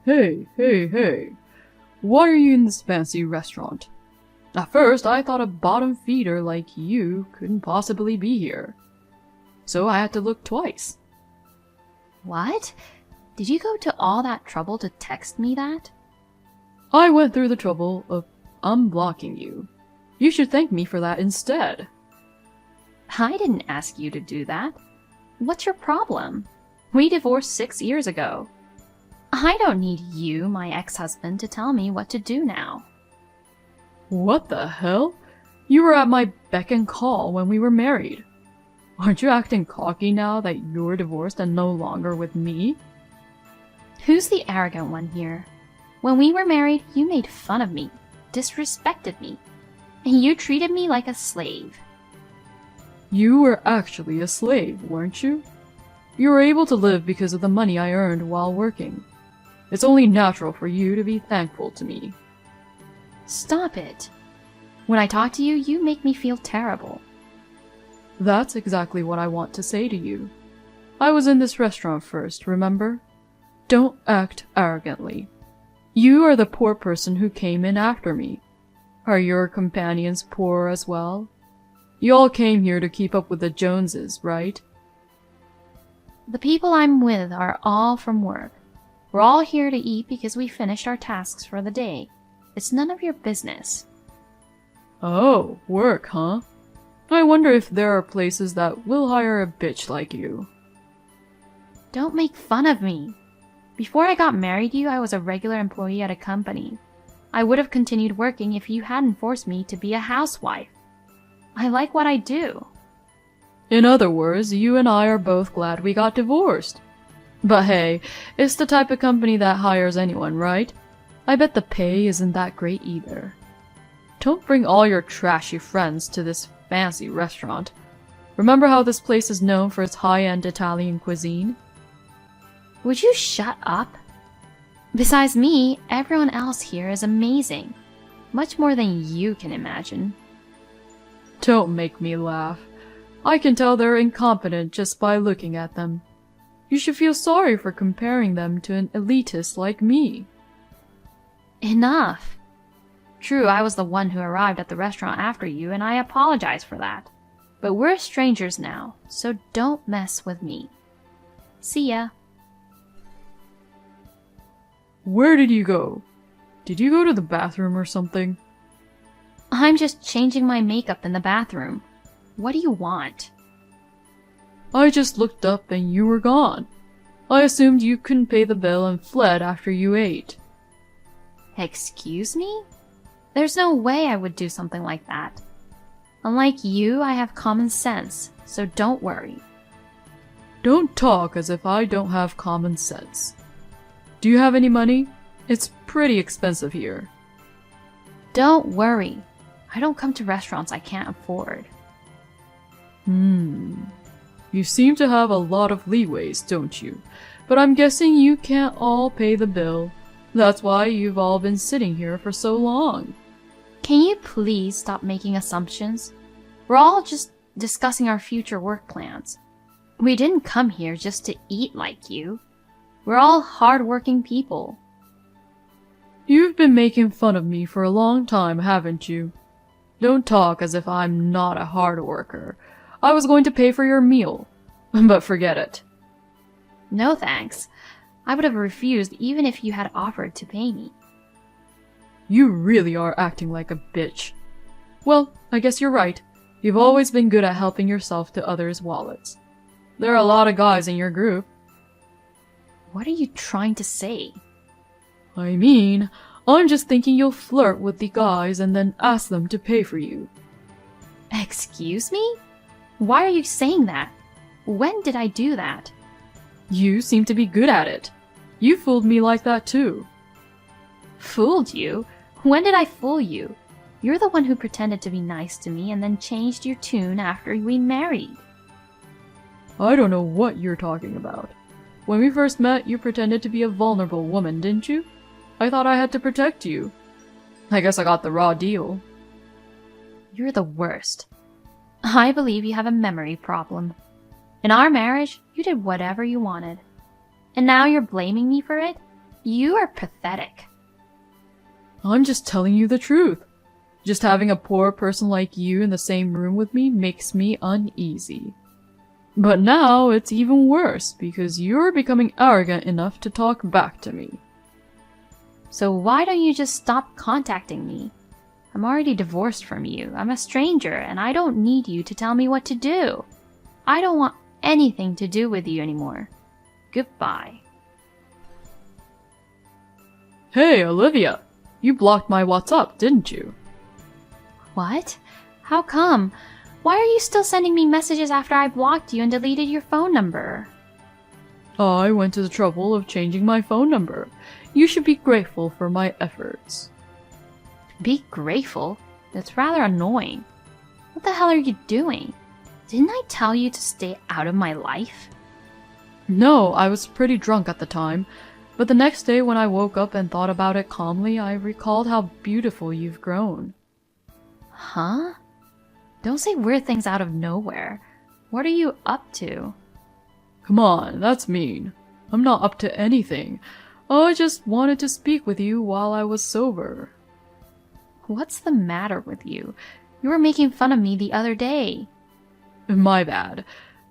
Hey. Why are you in this fancy restaurant? At first, I thought a bottom feeder like you couldn't possibly be here. So I had to look twice. What? Did you go to all that trouble to text me that? I went through the trouble of unblocking you. You should thank me for that instead. I didn't ask you to do that. What's your problem? We divorced 6 years ago. I don't need you, my ex-husband, to tell me what to do now. What the hell? You were at my beck and call when we were married. Aren't you acting cocky now that you're divorced and no longer with me? Who's the arrogant one here? When we were married, you made fun of me, disrespected me, and you treated me like a slave. You were actually a slave, weren't you? You were able to live because of the money I earned while working. It's only natural for you to be thankful to me. Stop it. When I talk to you, you make me feel terrible. That's exactly what I want to say to you. I was in this restaurant first, remember? Don't act arrogantly. You are the poor person who came in after me. Are your companions poor as well? You all came here to keep up with the Joneses, right? The people I'm with are all from work. We're all here to eat because we finished our tasks for the day. It's none of your business. Oh, work, huh? I wonder if there are places that will hire a bitch like you. Don't make fun of me. Before I got married to you, I was a regular employee at a company. I would have continued working if you hadn't forced me to be a housewife. I like what I do. In other words, you and I are both glad we got divorced. But hey, it's the type of company that hires anyone, right? I bet the pay isn't that great either. Don't bring all your trashy friends to this fancy restaurant. Remember how this place is known for its high-end Italian cuisine? Would you shut up? Besides me, everyone else here is amazing. Much more than you can imagine. Don't make me laugh. I can tell they're incompetent just by looking at them. You should feel sorry for comparing them to an elitist like me. Enough. True, I was the one who arrived at the restaurant after you, and I apologize for that. But we're strangers now, so don't mess with me. See ya. Where did you go? Did you go to the bathroom or something? I'm just changing my makeup in the bathroom. What do you want? I just looked up and you were gone. I assumed you couldn't pay the bill and fled after you ate. Excuse me? There's no way I would do something like that. Unlike you, I have common sense, so don't worry. Don't talk as if I don't have common sense. Do you have any money? It's pretty expensive here. Don't worry. I don't come to restaurants I can't afford. You seem to have a lot of leeways, don't you? But I'm guessing you can't all pay the bill. That's why you've all been sitting here for so long. Can you please stop making assumptions? We're all just discussing our future work plans. We didn't come here just to eat like you. We're all hard-working people. You've been making fun of me for a long time, haven't you? Don't talk as if I'm not a hard worker. I was going to pay for your meal, but forget it. No thanks. I would have refused even if you had offered to pay me. You really are acting like a bitch. Well, I guess you're right. You've always been good at helping yourself to others' wallets. There are a lot of guys in your group. What are you trying to say? I mean, I'm just thinking you'll flirt with the guys and then ask them to pay for you. Excuse me? Why are you saying that? When did I do that? You seem to be good at it. You fooled me like that too. Fooled you? When did I fool you? You're the one who pretended to be nice to me and then changed your tune after we married. I don't know what you're talking about. When we first met, you pretended to be a vulnerable woman, didn't you? I thought I had to protect you. I guess I got the raw deal. You're the worst. I believe you have a memory problem. In our marriage, you did whatever you wanted. And now you're blaming me for it? You are pathetic. I'm just telling you the truth. Just having a poor person like you in the same room with me makes me uneasy. But now it's even worse because you're becoming arrogant enough to talk back to me. So why don't you just stop contacting me? I'm already divorced from you. I'm a stranger, and I don't need you to tell me what to do. I don't want anything to do with you anymore. Goodbye. Hey, Olivia! You blocked my WhatsApp, didn't you? What? How come? Why are you still sending me messages after I blocked you and deleted your phone number? I went to the trouble of changing my phone number. You should be grateful for my efforts. Be grateful? That's rather annoying. What the hell are you doing? Didn't I tell you to stay out of my life? No, I was pretty drunk at the time, but the next day when I woke up and thought about it calmly, I recalled how beautiful you've grown. Huh? Don't say weird things out of nowhere. What are you up to? Come on, that's mean. I'm not up to anything. I just wanted to speak with you while I was sober. What's the matter with you? You were making fun of me the other day. My bad.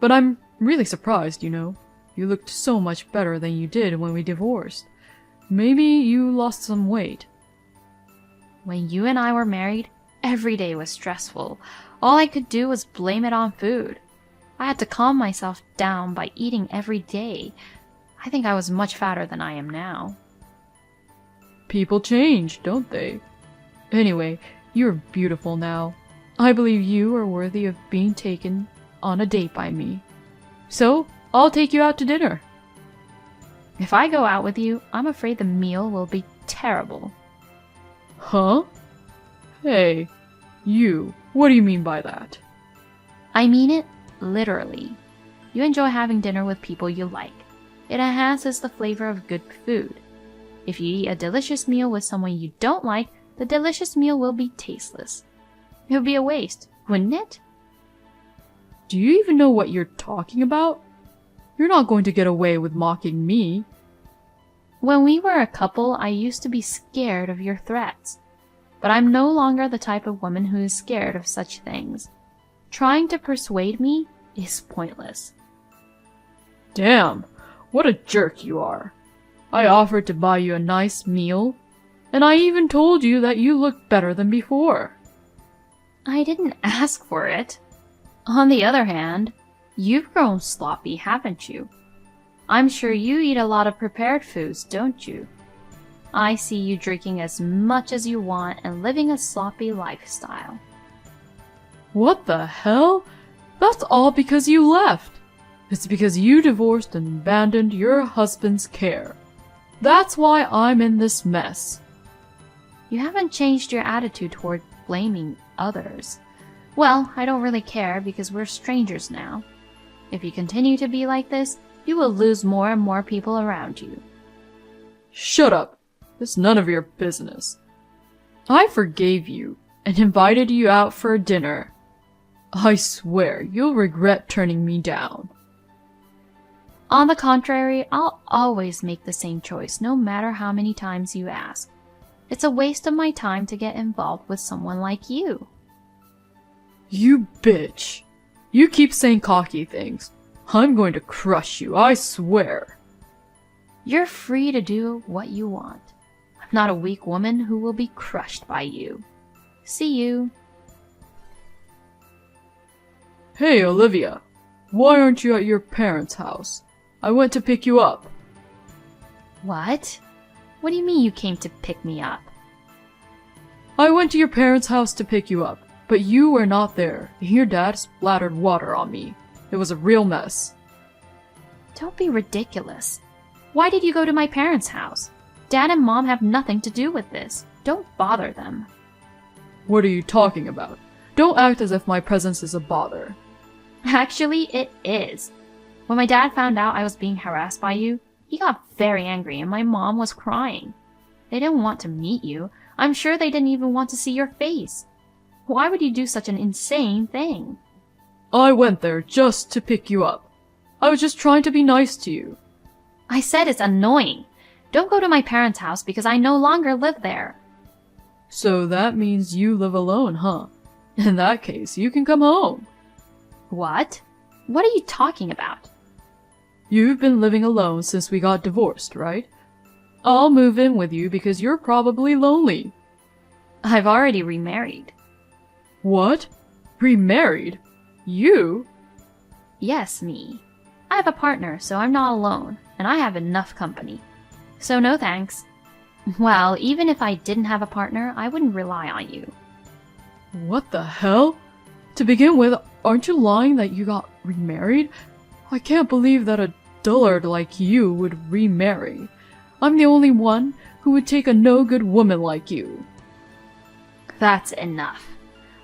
But I'm really surprised, you know. You looked so much better than you did when we divorced. Maybe you lost some weight. When you and I were married, every day was stressful. All I could do was blame it on food. I had to calm myself down by eating every day. I think I was much fatter than I am now. People change, don't they? Anyway, you're beautiful now. I believe you are worthy of being taken on a date by me. So, I'll take you out to dinner. If I go out with you, I'm afraid the meal will be terrible. Huh? Hey, you, what do you mean by that? I mean it literally. You enjoy having dinner with people you like. It enhances the flavor of good food. If you eat a delicious meal with someone you don't like, the delicious meal will be tasteless. It would be a waste, wouldn't it? Do you even know what you're talking about? You're not going to get away with mocking me. When we were a couple, I used to be scared of your threats. But I'm no longer the type of woman who is scared of such things. Trying to persuade me is pointless. Damn, what a jerk you are. I offered to buy you a nice meal, and I even told you that you looked better than before. I didn't ask for it. On the other hand, you've grown sloppy, haven't you? I'm sure you eat a lot of prepared foods, don't you? I see you drinking as much as you want and living a sloppy lifestyle. What the hell? That's all because you left. It's because you divorced and abandoned your husband's care. That's why I'm in this mess. You haven't changed your attitude toward blaming others. Well, I don't really care because we're strangers now. If you continue to be like this, you will lose more and more people around you. Shut up. It's none of your business. I forgave you and invited you out for dinner. I swear you'll regret turning me down. On the contrary, I'll always make the same choice, no matter how many times you ask. It's a waste of my time to get involved with someone like you. You bitch. You keep saying cocky things. I'm going to crush you, I swear. You're free to do what you want. I'm not a weak woman who will be crushed by you. See you. Hey, Olivia. Why aren't you at your parents' house? I went to pick you up. What? What do you mean you came to pick me up? I went to your parents' house to pick you up, but you were not there, and your dad splattered water on me. It was a real mess. Don't be ridiculous. Why did you go to my parents' house? Dad and Mom have nothing to do with this. Don't bother them. What are you talking about? Don't act as if my presence is a bother. Actually, it is. When my dad found out I was being harassed by you, he got very angry and my mom was crying. They didn't want to meet you. I'm sure they didn't even want to see your face. Why would you do such an insane thing? I went there just to pick you up. I was just trying to be nice to you. I said it's annoying. Don't go to my parents' house because I no longer live there. So that means you live alone, huh? In that case, you can come home. What? What are you talking about? You've been living alone since we got divorced, right? I'll move in with you because you're probably lonely. I've already remarried. What? Remarried? You? Yes, me. I have a partner, so I'm not alone, and I have enough company. So no thanks. Well, even if I didn't have a partner, I wouldn't rely on you. What the hell? To begin with, aren't you lying that you got remarried? I can't believe that a dullard like you would remarry. I'm the only one who would take a no-good woman like you. That's enough.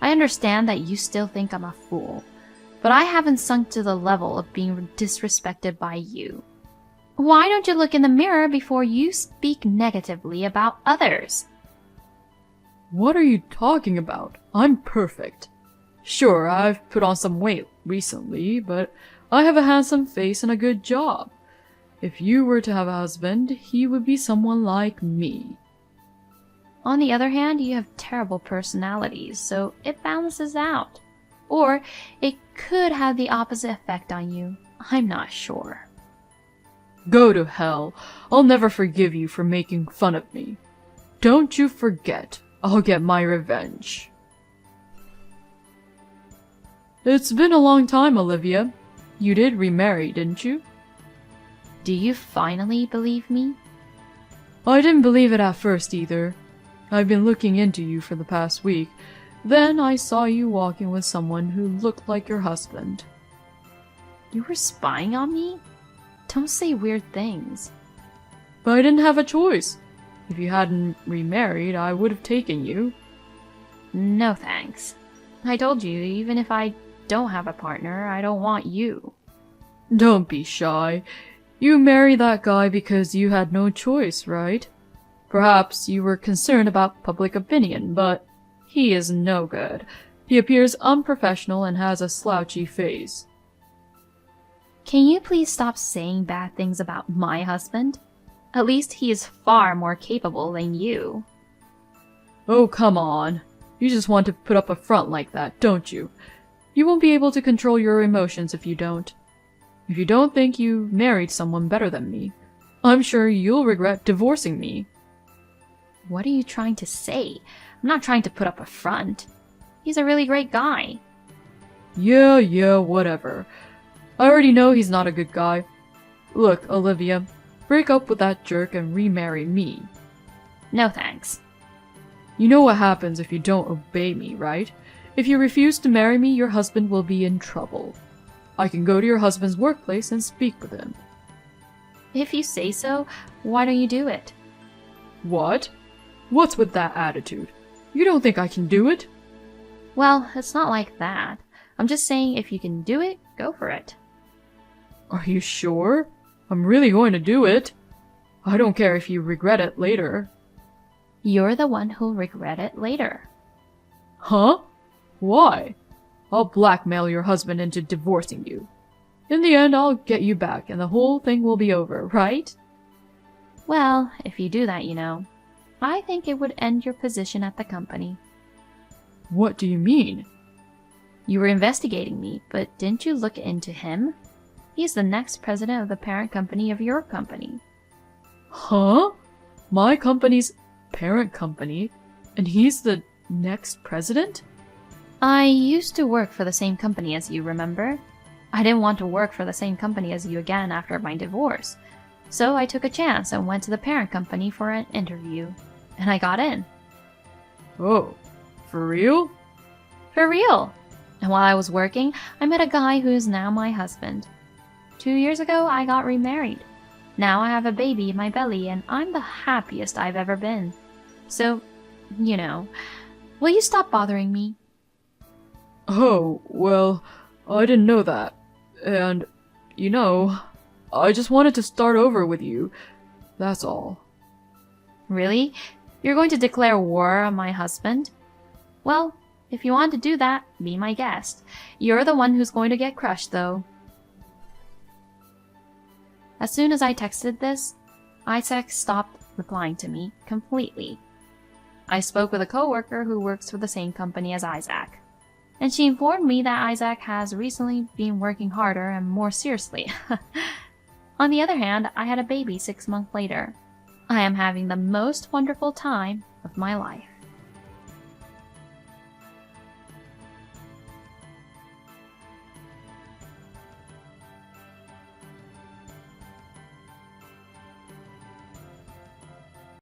I understand that you still think I'm a fool, but I haven't sunk to the level of being disrespected by you. Why don't you look in the mirror before you speak negatively about others? What are you talking about? I'm perfect. Sure, I've put on some weight recently, but I have a handsome face and a good job. If you were to have a husband, he would be someone like me. On the other hand, you have terrible personalities, so it balances out. Or it could have the opposite effect on you. I'm not sure. Go to hell. I'll never forgive you for making fun of me. Don't you forget, I'll get my revenge. It's been a long time, Olivia. You did remarry, didn't you? Do you finally believe me? I didn't believe it at first either. I've been looking into you for the past week. Then I saw you walking with someone who looked like your husband. You were spying on me? Don't say weird things. But I didn't have a choice. If you hadn't remarried, I would have taken you. No thanks. I told you, even if I don't have a partner, I don't want you. Don't be shy. You married that guy because you had no choice, right? Perhaps you were concerned about public opinion, but he is no good. He appears unprofessional and has a slouchy face. Can you please stop saying bad things about my husband? At least he is far more capable than you. Oh, come on. You just want to put up a front like that, don't you? You won't be able to control your emotions if you don't. If you don't think you married someone better than me, I'm sure you'll regret divorcing me. What are you trying to say? I'm not trying to put up a front. He's a really great guy. Yeah, whatever. I already know he's not a good guy. Look, Olivia, break up with that jerk and remarry me. No thanks. You know what happens if you don't obey me, right? If you refuse to marry me, your husband will be in trouble. I can go to your husband's workplace and speak with him. If you say so, why don't you do it? What? What's with that attitude? You don't think I can do it? Well, it's not like that. I'm just saying if you can do it, go for it. Are you sure? I'm really going to do it. I don't care if you regret it later. You're the one who'll regret it later. Huh? Why? I'll blackmail your husband into divorcing you. In the end, I'll get you back and the whole thing will be over, right? Well, if you do that, I think it would end your position at the company. What do you mean? You were investigating me, but didn't you look into him? He's the next president of the parent company of your company. Huh? My company's parent company? And he's the next president? I used to work for the same company as you, remember? I didn't want to work for the same company as you again after my divorce. So I took a chance and went to the parent company for an interview. And I got in. Oh, for real? For real! And while I was working, I met a guy who is now my husband. 2 years ago, I got remarried. Now I have a baby in my belly and I'm the happiest I've ever been. So, will you stop bothering me? Oh, well, I didn't know that. And, I just wanted to start over with you. That's all. Really? You're going to declare war on my husband? Well, if you want to do that, be my guest. You're the one who's going to get crushed, though. As soon as I texted this, Isaac stopped replying to me completely. I spoke with a coworker who works for the same company as Isaac, and she informed me that Isaac has recently been working harder and more seriously. On the other hand, I had a baby 6 months later. I am having the most wonderful time of my life.